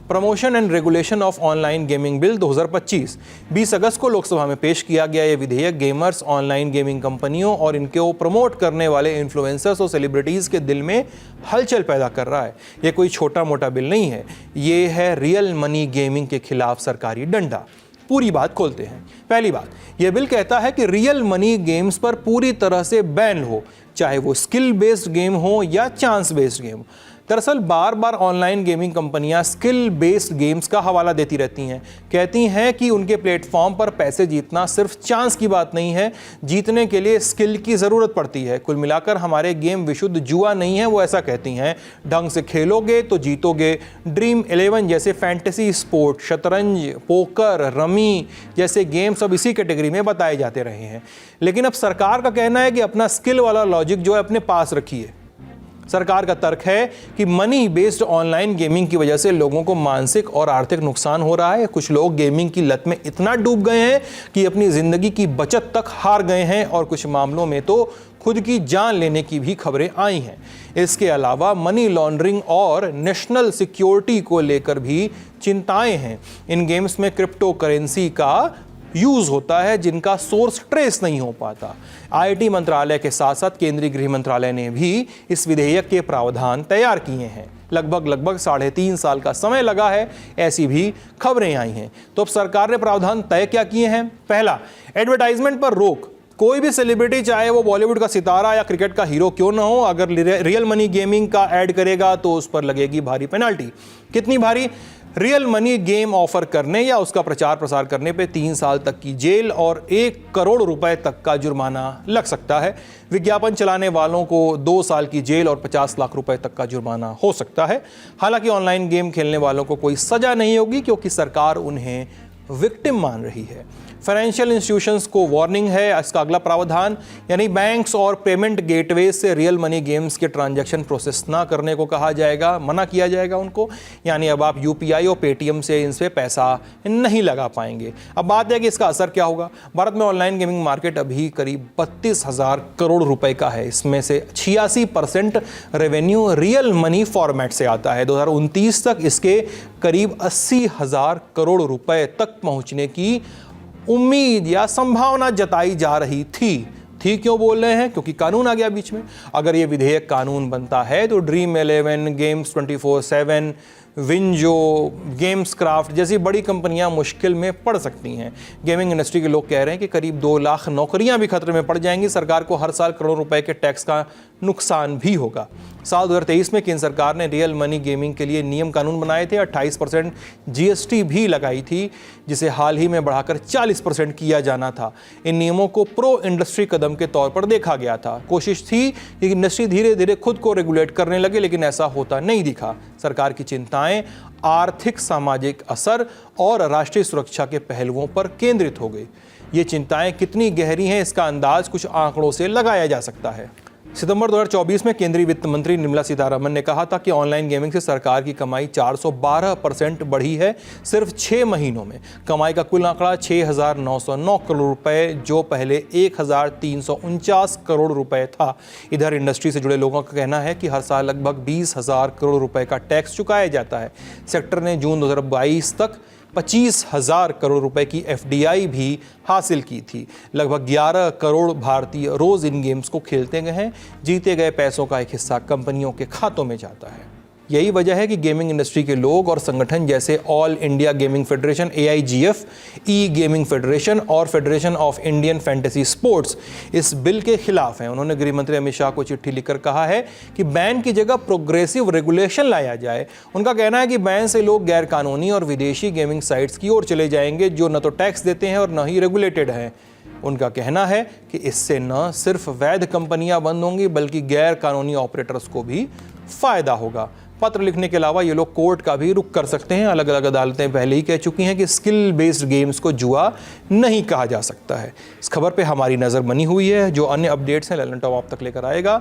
Promotion and regulation of online gaming bill 2025 20 अगस्त को लोकसभा में पेश किया गया। यह विधेयक गेमर्स, ऑनलाइन गेमिंग कंपनियों और इनको प्रमोट करने वाले इन्फ्लुएंसर्स और सेलिब्रिटीज़ के दिल में हलचल पैदा कर रहा है। यह कोई छोटा मोटा बिल नहीं है, ये है रियल मनी गेमिंग के खिलाफ सरकारी डंडा। पूरी बात खोलते हैं। पहली बात, यह बिल कहता है कि रियल मनी गेम्स पर पूरी तरह से बैन हो, चाहे वो स्किल बेस्ड गेम हो या चांस बेस्ड गेम। दरअसल बार बार ऑनलाइन गेमिंग कंपनियां स्किल बेस्ड गेम्स का हवाला देती रहती हैं, कहती हैं कि उनके प्लेटफॉर्म पर पैसे जीतना सिर्फ चांस की बात नहीं है, जीतने के लिए स्किल की ज़रूरत पड़ती है। कुल मिलाकर हमारे गेम विशुद्ध जुआ नहीं है, वो ऐसा कहती हैं। ढंग से खेलोगे तो जीतोगे। ड्रीम 11 जैसे फैंटेसी स्पोर्ट, शतरंज, पोकर, रमी जैसे गेम्स अब इसी कैटेगरी में बताए जाते रहे हैं। लेकिन अब सरकार का कहना है कि अपना स्किल वाला लॉजिक जो है अपने पास रखिए। सरकार का तर्क है कि मनी बेस्ड ऑनलाइन गेमिंग की वजह से लोगों को मानसिक और आर्थिक नुकसान हो रहा है। कुछ लोग गेमिंग की लत में इतना डूब गए हैं कि अपनी जिंदगी की बचत तक हार गए हैं और कुछ मामलों में तो खुद की जान लेने की भी खबरें आई हैं। इसके अलावा मनी लॉन्ड्रिंग और नेशनल सिक्योरिटी को लेकर भी चिंताएं हैं। इन गेम्स में क्रिप्टो करेंसी का यूज होता है जिनका सोर्स ट्रेस नहीं हो पाता। आईटी मंत्रालय के साथ साथ केंद्रीय गृह मंत्रालय ने भी इस विधेयक के प्रावधान तैयार किए हैं। लगभग 3.5 साल का समय लगा है, ऐसी भी खबरें आई हैं। तो अब सरकार ने प्रावधान तय क्या किए हैं? पहला, एडवर्टाइजमेंट पर रोक। कोई भी सेलिब्रिटी, चाहे वो बॉलीवुड का सितारा या क्रिकेट का हीरो क्यों ना हो, अगर रियल मनी गेमिंग का ऐड करेगा तो उस पर लगेगी भारी पेनाल्टी। कितनी भारी? रियल मनी गेम ऑफर करने या उसका प्रचार प्रसार करने पे 3 साल तक की जेल और 1 करोड़ रुपए तक का जुर्माना लग सकता है। विज्ञापन चलाने वालों को 2 साल की जेल और 50 लाख रुपए तक का जुर्माना हो सकता है। हालांकि ऑनलाइन गेम खेलने वालों को कोई सजा नहीं होगी क्योंकि सरकार उन्हें विक्टिम मान रही है। फाइनेंशियल इंस्टीट्यूशंस को वार्निंग है। इसका अगला प्रावधान, यानी बैंक्स और पेमेंट गेटवेज से रियल मनी गेम्स के ट्रांजैक्शन प्रोसेस ना करने को कहा जाएगा, मना किया जाएगा उनको। यानी अब आप यूपीआई और पेटीएम से इन पे पैसा नहीं लगा पाएंगे। अब बात है कि इसका असर क्या होगा। भारत में ऑनलाइन गेमिंग मार्केट अभी करीब 32,000 करोड़ रुपए का है। इसमें से 86% रेवेन्यू रियल मनी फॉर्मेट से आता है। 2029 तक इसके करीब 80,000 करोड़ रुपए तक पहुंचने की उम्मीद या संभावना जताई जा रही थी। क्यों बोल रहे हैं? क्योंकि कानून आ गया बीच में। अगर ये विधेयक कानून बनता है तो dream 11, games 24/7, WinZO, games craft जैसी बड़ी कंपनियां मुश्किल में पड़ सकती हैं। गेमिंग इंडस्ट्री के लोग कह रहे हैं कि करीब 2 लाख नौकरियां भी खतरे में पड़ जाएंगी। सरकार को हर साल करोड़ों रुपए के टैक्स का नुकसान भी होगा। साल 2023 में केंद्र सरकार ने रियल मनी गेमिंग के लिए नियम कानून बनाए थे। 28% जीएसटी भी लगाई थी, जिसे हाल ही में बढ़ाकर 40% किया जाना था। इन नियमों को प्रो इंडस्ट्री कदम के तौर पर देखा गया था। कोशिश थी कि इंडस्ट्री धीरे धीरे खुद को रेगुलेट करने लगे, लेकिन ऐसा होता नहीं दिखा। सरकार की चिंताएं आर्थिक, सामाजिक असर और राष्ट्रीय सुरक्षा के पहलुओं पर केंद्रित हो गई। ये चिंताएं कितनी गहरी हैं, इसका अंदाज कुछ आंकड़ों से लगाया जा सकता है। सितंबर 2024 में केंद्रीय वित्त मंत्री निर्मला सीतारमण ने कहा था कि ऑनलाइन गेमिंग से सरकार की कमाई 412% बढ़ी है सिर्फ 6 महीनों में। कमाई का कुल आंकड़ा 6,909 करोड़ रुपए, जो पहले 1,349 करोड़ रुपए था। इधर इंडस्ट्री से जुड़े लोगों का कहना है कि हर साल लगभग 20,000 करोड़ रुपए का टैक्स चुकाया जाता है। सेक्टर ने जून 2022 तक 25,000 करोड़ रुपए की एफडीआई भी हासिल की थी। लगभग 11 करोड़ भारतीय रोज इन गेम्स को खेलते गए हैं। जीते गए पैसों का एक हिस्सा कंपनियों के खातों में जाता है। यही वजह है कि गेमिंग इंडस्ट्री के लोग और संगठन जैसे all India gaming federation AIGF, ई गेमिंग फेडरेशन और federation of Indian fantasy sports इस बिल के खिलाफ हैं। उन्होंने गृह मंत्री अमित शाह को चिट्ठी लिखकर कहा है कि बैन की जगह प्रोग्रेसिव रेगुलेशन लाया जाए। उनका कहना है कि बैन से लोग गैर कानूनी और विदेशी गेमिंग साइट्स की ओर चले जाएंगे, जो न तो टैक्स देते हैं और न ही रेगुलेटेड हैं। उनका कहना है कि इससे न सिर्फ वैध कंपनियां बंद होंगी, बल्कि गैर कानूनी ऑपरेटर्स को भी फायदा होगा। पत्र लिखने के अलावा ये लोग कोर्ट का भी रुख कर सकते हैं। अलग अलग अदालतें पहले ही कह चुकी हैं कि स्किल बेस्ड गेम्स को जुआ नहीं कहा जा सकता है। इस खबर पे हमारी नज़र बनी हुई है। जो अन्य अपडेट्स हैं ललन टॉप आप तक लेकर आएगा।